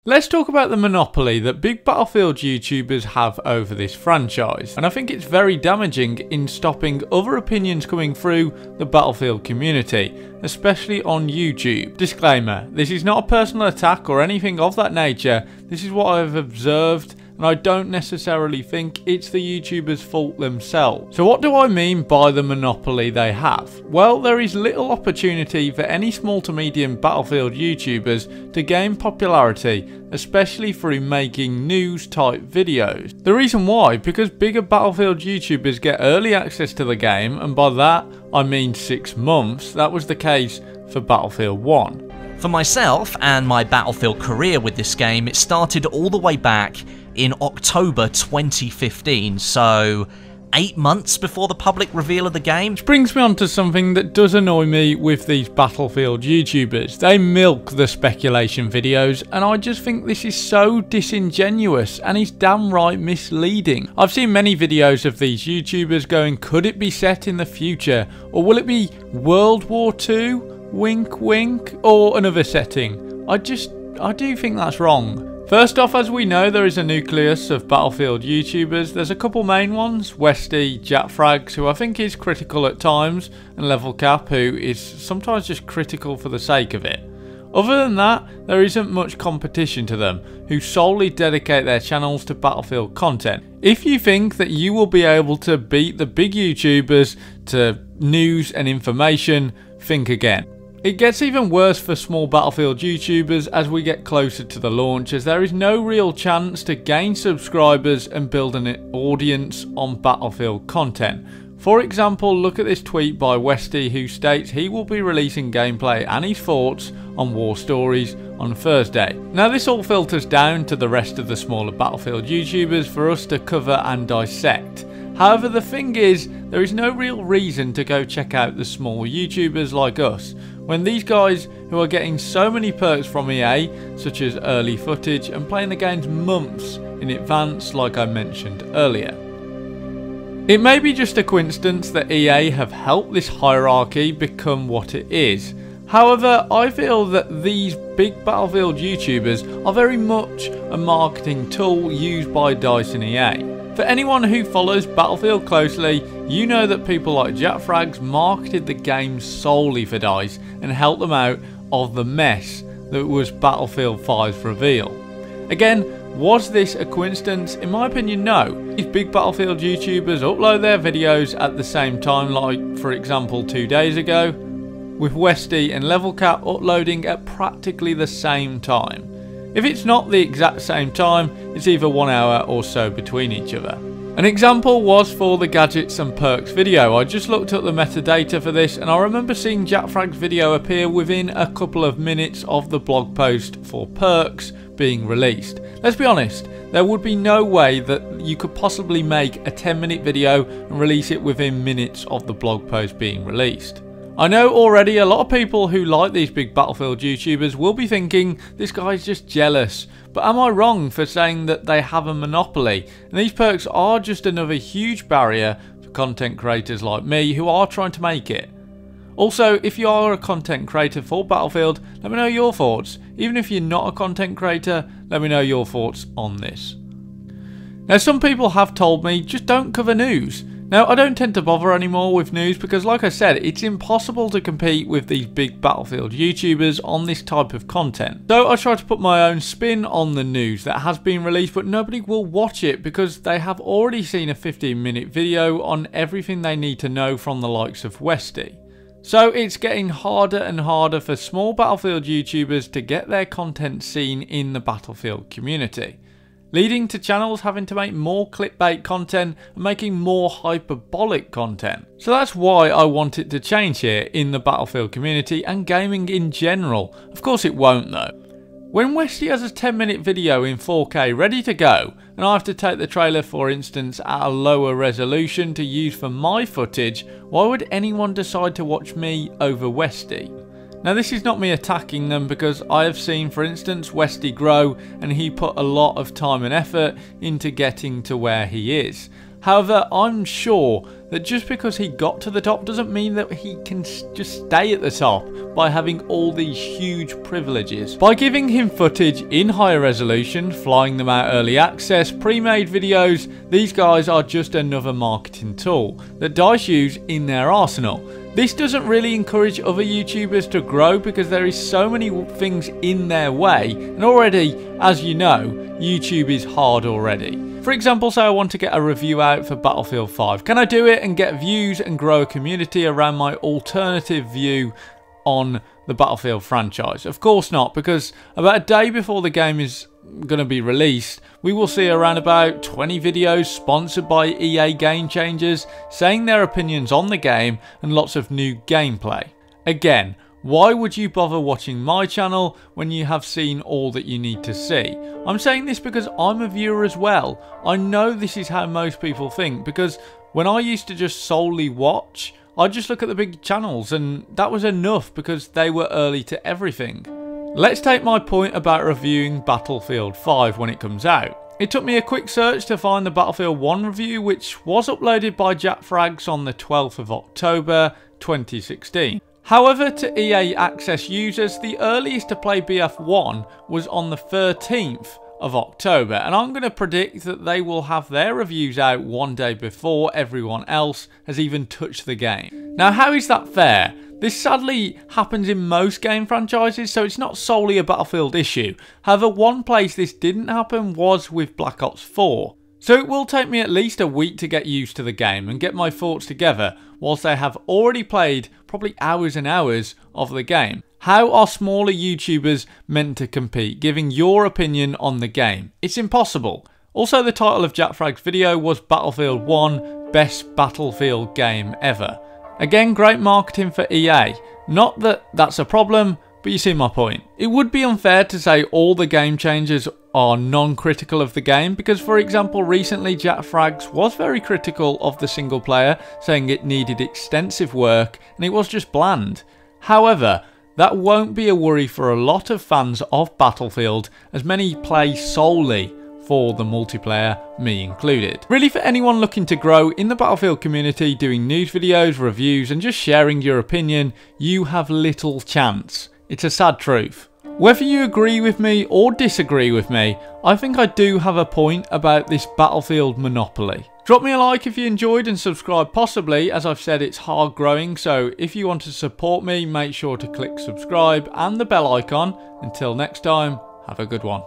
Let's talk about the monopoly that big Battlefield YouTubers have over this franchise, and I think it's very damaging in stopping other opinions coming through the Battlefield community, especially on YouTube. Disclaimer, this is not a personal attack or anything of that nature, this is what I've observed, and I don't necessarily think it's the YouTubers' fault themselves. So what do I mean by the monopoly they have? Well, there is little opportunity for any small to medium Battlefield YouTubers to gain popularity, especially through making news type videos. The reason why, because bigger Battlefield YouTubers get early access to the game, and by that I mean 6 months. That was the case for Battlefield 1. For myself and my Battlefield career with this game, it started all the way back in October 2015, so 8 months before the public reveal of the game. Which brings me on to something that does annoy me with these Battlefield YouTubers. They milk the speculation videos, and I just think this is so disingenuous and is damn right misleading. I've seen many videos of these YouTubers going, could it be set in the future? Or will it be World War II? Wink wink. Or another setting. I do think that's wrong. First off, as we know, there is a nucleus of Battlefield YouTubers. There's a couple main ones, Westie, JatFrags, who I think is critical at times, and LeStrXI, who is sometimes just critical for the sake of it. Other than that, there isn't much competition to them, who solely dedicate their channels to Battlefield content. If you think that you will be able to beat the big YouTubers to news and information, think again. It gets even worse for small Battlefield YouTubers as we get closer to the launch, as there is no real chance to gain subscribers and build an audience on Battlefield content. For example, look at this tweet by Westie, who states he will be releasing gameplay and his thoughts on War Stories on Thursday. Now this all filters down to the rest of the smaller Battlefield YouTubers for us to cover and dissect. However, the thing is, there is no real reason to go check out the small YouTubers like us, when these guys who are getting so many perks from EA, such as early footage and playing the games months in advance like I mentioned earlier. It may be just a coincidence that EA have helped this hierarchy become what it is. However, I feel that these big Battlefield YouTubers are very much a marketing tool used by DICE and EA. For anyone who follows Battlefield closely, you know that people like JatFrags marketed the game solely for DICE and helped them out of the mess that was Battlefield 5's reveal. Again, was this a coincidence? In my opinion, no. These big Battlefield YouTubers upload their videos at the same time, like for example 2 days ago, with Westie and LeStrXI uploading at practically the same time. If it's not the exact same time, it's either 1 hour or so between each other. An example was for the gadgets and perks video. I just looked up the metadata for this, and I remember seeing JatFrag's video appear within a couple of minutes of the blog post for perks being released. Let's be honest, there would be no way that you could possibly make a 10-minute video and release it within minutes of the blog post being released. I know already a lot of people who like these big Battlefield YouTubers will be thinking this guy's just jealous, but am I wrong for saying that they have a monopoly? And these perks are just another huge barrier for content creators like me who are trying to make it. Also, if you are a content creator for Battlefield, let me know your thoughts. Even if you're not a content creator, let me know your thoughts on this. Now, some people have told me just don't cover news. Now, I don't tend to bother anymore with news because, like I said, it's impossible to compete with these big Battlefield YouTubers on this type of content. So I try to put my own spin on the news that has been released, but nobody will watch it because they have already seen a 15-minute video on everything they need to know from the likes of Westie. So it's getting harder and harder for small Battlefield YouTubers to get their content seen in the Battlefield community, leading to channels having to make more clickbait content and making more hyperbolic content. So that's why I want it to change here in the Battlefield community and gaming in general. Of course it won't though. When Westie has a 10-minute video in 4K ready to go, and I have to take the trailer for instance at a lower resolution to use for my footage, why would anyone decide to watch me over Westie? Now this is not me attacking them because I have seen for instance Westie grow and he put a lot of time and effort into getting to where he is. However, I'm sure that just because he got to the top doesn't mean that he can just stay at the top by having all these huge privileges. By giving him footage in higher resolution, flying them out early access, pre-made videos, these guys are just another marketing tool that DICE use in their arsenal. This doesn't really encourage other YouTubers to grow because there is so many things in their way, and already, as you know, YouTube is hard already. For example, say I want to get a review out for Battlefield 5. Can I do it and get views and grow a community around my alternative view on the Battlefield franchise? Of course not, because about a day before the game is going to be released, we will see around about 20 videos sponsored by EA Game Changers saying their opinions on the game and lots of new gameplay. Again, why would you bother watching my channel when you have seen all that you need to see? I'm saying this because I'm a viewer as well. I know this is how most people think, because when I used to just solely watch, I'd just look at the big channels and that was enough because they were early to everything. Let's take my point about reviewing Battlefield 5 when it comes out. It took me a quick search to find the Battlefield 1 review, which was uploaded by JackFrags on the 12th of October 2016. However, to EA Access users, the earliest to play BF1 was on the 13th of October, and I'm going to predict that they will have their reviews out one day before everyone else has even touched the game. Now, how is that fair? This sadly happens in most game franchises, so it's not solely a Battlefield issue. However, one place this didn't happen was with Black Ops 4. So it will take me at least a week to get used to the game and get my thoughts together, whilst I have already played probably hours and hours of the game. How are smaller YouTubers meant to compete, giving your opinion on the game? It's impossible. Also, the title of JackFrag's video was Battlefield 1 Best Battlefield Game Ever. Again, great marketing for EA. Not that that's a problem, but you see my point. It would be unfair to say all the game changers are non-critical of the game, because for example recently JackFrags was very critical of the single player, saying it needed extensive work and it was just bland. However, that won't be a worry for a lot of fans of Battlefield, as many play solely for the multiplayer, me included. Really, for anyone looking to grow in the Battlefield community, doing news videos, reviews and just sharing your opinion, you have little chance. It's a sad truth. Whether you agree with me or disagree with me, I think I do have a point about this Battlefield monopoly. Drop me a like if you enjoyed and subscribe possibly, as I've said it's hard growing, so if you want to support me, make sure to click subscribe and the bell icon. Until next time, have a good one.